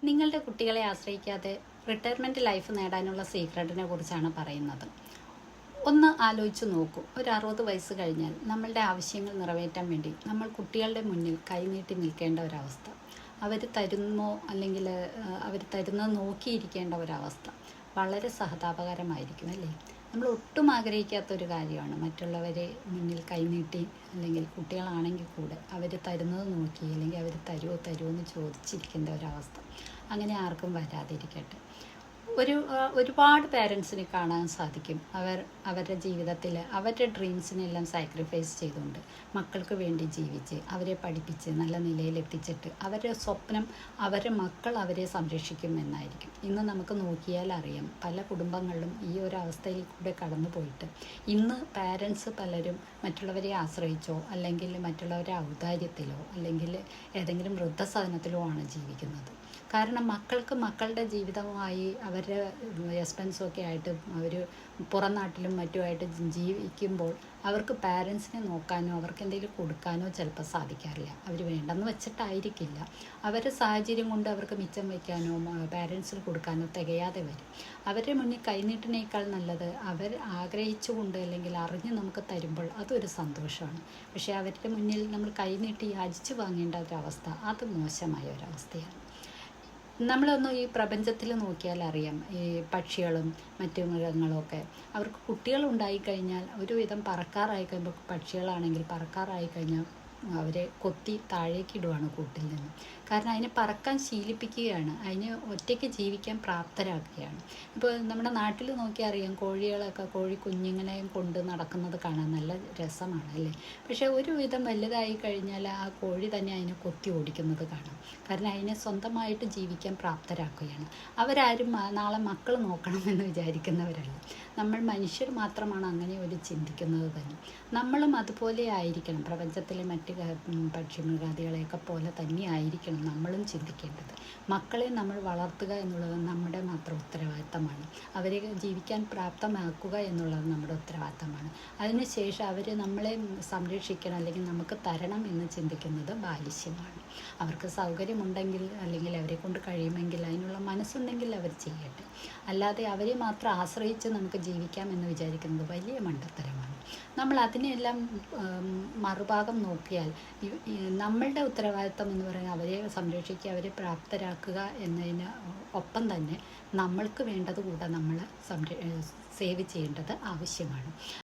നിങ്ങളുടെ കുട്ടികളെ ആശ്രയിക്കാതെ റിട്ടയർമെൻറ്റ് ലൈഫ് നേടാനുള്ള സീക്രട്ടിനെ കുറിച്ചാണ് പറയുന്നത്. ഒന്ന് ആലോചിച്ച് നോക്കൂ. ഒരു 60 വയസ്സ് കഴിഞ്ഞാൽ നമ്മളുടെ ആവശ്യങ്ങൾ നിറവേറ്റാൻ വേണ്ടി നമ്മൾ കുട്ടികളുടെ മുന്നിൽ കൈനീട്ടി നിൽക്കേണ്ട ഒരവസ്ഥ, അവർ തരുമോ അല്ലെങ്കിൽ അവർ തരുന്നത് നോക്കിയിരിക്കേണ്ട ഒരവസ്ഥ വളരെ സഹതാപകരമായിരിക്കും അല്ലേ? നമ്മൾ ഒട്ടും ആഗ്രഹിക്കാത്തൊരു കാര്യമാണ് മറ്റുള്ളവരെ മുന്നിൽ കൈനീട്ടി, അല്ലെങ്കിൽ കുട്ടികളാണെങ്കിൽ കൂടെ അവർ തരുന്നത് നോക്കി അല്ലെങ്കിൽ അവർ തരുമോ എന്ന് ചോദിച്ചിരിക്കേണ്ട ഒരവസ്ഥ. അങ്ങനെ ആർക്കും വരാതിരിക്കട്ടെ. ഒരുപാട് പേരൻസിനെ കാണാൻ സാധിക്കും. അവരുടെ ജീവിതത്തിൽ അവരുടെ ഡ്രീംസിനെല്ലാം സാക്രിഫൈസ് ചെയ്തുകൊണ്ട് മക്കൾക്ക് വേണ്ടി ജീവിച്ച് അവരെ പഠിപ്പിച്ച് നല്ല നിലയിലെത്തിച്ചിട്ട് അവരുടെ സ്വപ്നം അവരുടെ മക്കൾ അവരെ സംരക്ഷിക്കുമെന്നായിരിക്കും. ഇന്ന് നമുക്ക് നോക്കിയാൽ അറിയാം, പല കുടുംബങ്ങളിലും ഈ ഒരു അവസ്ഥയിൽ കൂടെ കടന്നു പോയിട്ട് ഇന്ന് പാരൻസ് പലരും മറ്റുള്ളവരെ ആശ്രയിച്ചോ അല്ലെങ്കിൽ മറ്റുള്ളവരുടെ ഔദാര്യത്തിലോ അല്ലെങ്കിൽ ഏതെങ്കിലും വൃദ്ധസദനത്തിലോ ആണ് ജീവിക്കുന്നത്. കാരണം മക്കൾക്ക് മക്കളുടെ ജീവിതവുമായി അവരുടെ എക്സ്പെൻസൊക്കെ ആയിട്ട് അവർ പുറം നാട്ടിലും മറ്റുമായിട്ട് ജീവിക്കുമ്പോൾ അവർക്ക് പാരൻസിനെ നോക്കാനോ അവർക്ക് എന്തെങ്കിലും കൊടുക്കാനോ ചിലപ്പോൾ സാധിക്കാറില്ല. അവർ വേണ്ടെന്ന് വെച്ചിട്ടായിരിക്കില്ല, അവരുടെ സാഹചര്യം കൊണ്ട് അവർക്ക് മിച്ചം വയ്ക്കാനോ പാരൻസിന് കൊടുക്കാനോ തികയാതെ വരും. അവരുടെ മുന്നിൽ കൈനീട്ടിനേക്കാൾ നല്ലത് അവർ ആഗ്രഹിച്ചുകൊണ്ട് അല്ലെങ്കിൽ അറിഞ്ഞ് നമുക്ക് തരുമ്പോൾ അതൊരു സന്തോഷമാണ്. പക്ഷേ അവരുടെ മുന്നിൽ നമ്മൾ കൈനീട്ടി യാചിച്ച് വാങ്ങേണ്ട ഒരവസ്ഥ, അത് മോശമായ ഒരവസ്ഥയാണ്. നമ്മളൊന്ന് ഈ പ്രപഞ്ചത്തിൽ നോക്കിയാൽ അറിയാം, ഈ പക്ഷികളും മറ്റു മൃഗങ്ങളുമൊക്കെ അവർക്ക് കുട്ടികളുണ്ടായിക്കഴിഞ്ഞാൽ ഒരുവിധം പറക്കാറായി കഴിയുമ്പോൾ, പക്ഷികളാണെങ്കിൽ പറക്കാറായി കഴിഞ്ഞാൽ അവരെ കൊത്തി താഴേക്കിടുവാണ് കൂട്ടിൽ നിന്ന്. കാരണം അതിനെ പറക്കാൻ ശീലിപ്പിക്കുകയാണ്, അതിനെ ഒറ്റയ്ക്ക് ജീവിക്കാൻ പ്രാപ്തരാക്കുകയാണ്. ഇപ്പോൾ നമ്മുടെ നാട്ടിൽ നോക്കിയാൽ അറിയാം, കോഴികളൊക്കെ കോഴി കുഞ്ഞുങ്ങളെയും കൊണ്ട് നടക്കുന്നത് കാണാൻ നല്ല രസമാണ് അല്ലേ? പക്ഷേ ഒരുവിധം വലുതായി കഴിഞ്ഞാൽ ആ കോഴി തന്നെ അതിനെ കൊത്തി ഓടിക്കുന്നത് കാണാം. കാരണം അതിനെ സ്വന്തമായിട്ട് ജീവിക്കാൻ പ്രാപ്തരാക്കുകയാണ്. അവരാരും നാളെ മക്കൾ നോക്കണമെന്ന് വിചാരിക്കുന്നവരല്ല. നമ്മൾ മനുഷ്യർ മാത്രമാണ് അങ്ങനെ ഒരു ചിന്തിക്കുന്നത് തന്നെ. നമ്മളും അതുപോലെ ആയിരിക്കണം, പ്രപഞ്ചത്തിലെ മറ്റ് പക്ഷിമൃഗാദികളെയൊക്കെ പോലെ തന്നെ ആയിരിക്കണം നമ്മളും ചിന്തിക്കേണ്ടത്. മക്കളെ നമ്മൾ വളർത്തുക എന്നുള്ളത് നമ്മുടെ മാത്രം ഉത്തരവാദിത്തമാണ്. അവരെ ജീവിക്കാൻ പ്രാപ്തമാക്കുക എന്നുള്ളത് നമ്മുടെ ഉത്തരവാദിത്തമാണ്. അതിനുശേഷം അവർ നമ്മളെ സംരക്ഷിക്കണം അല്ലെങ്കിൽ നമുക്ക് തരണം എന്ന് ചിന്തിക്കുന്നത് ബാലിശ്യമാണ്. അവർക്ക് സൗകര്യമുണ്ടെങ്കിൽ അല്ലെങ്കിൽ അവരെ കൊണ്ട് കഴിയുമെങ്കിൽ, അതിനുള്ള മനസ്സുണ്ടെങ്കിൽ അവർ ചെയ്യട്ടെ. അല്ലാതെ അവരെ മാത്രം ആശ്രയിച്ച് നമുക്ക് ജീവിക്കാം എന്ന് വിചാരിക്കുന്നത് വലിയ മണ്ടത്തരമാണ്. നമ്മൾ അതിനെല്ലാം മറുഭാഗം നോക്കിയാൽ നമ്മളുടെ ഉത്തരവാദിത്തം എന്ന് പറയുന്നത് അവരെ സംരക്ഷിക്കുക, അവരെ പ്രാപ്തരാക്കുക എന്നതിന് ഒപ്പം തന്നെ നമ്മൾക്ക് വേണ്ടത് കൂടെ നമ്മൾ സേവ് ചെയ്യേണ്ടത് ആവശ്യമാണ്.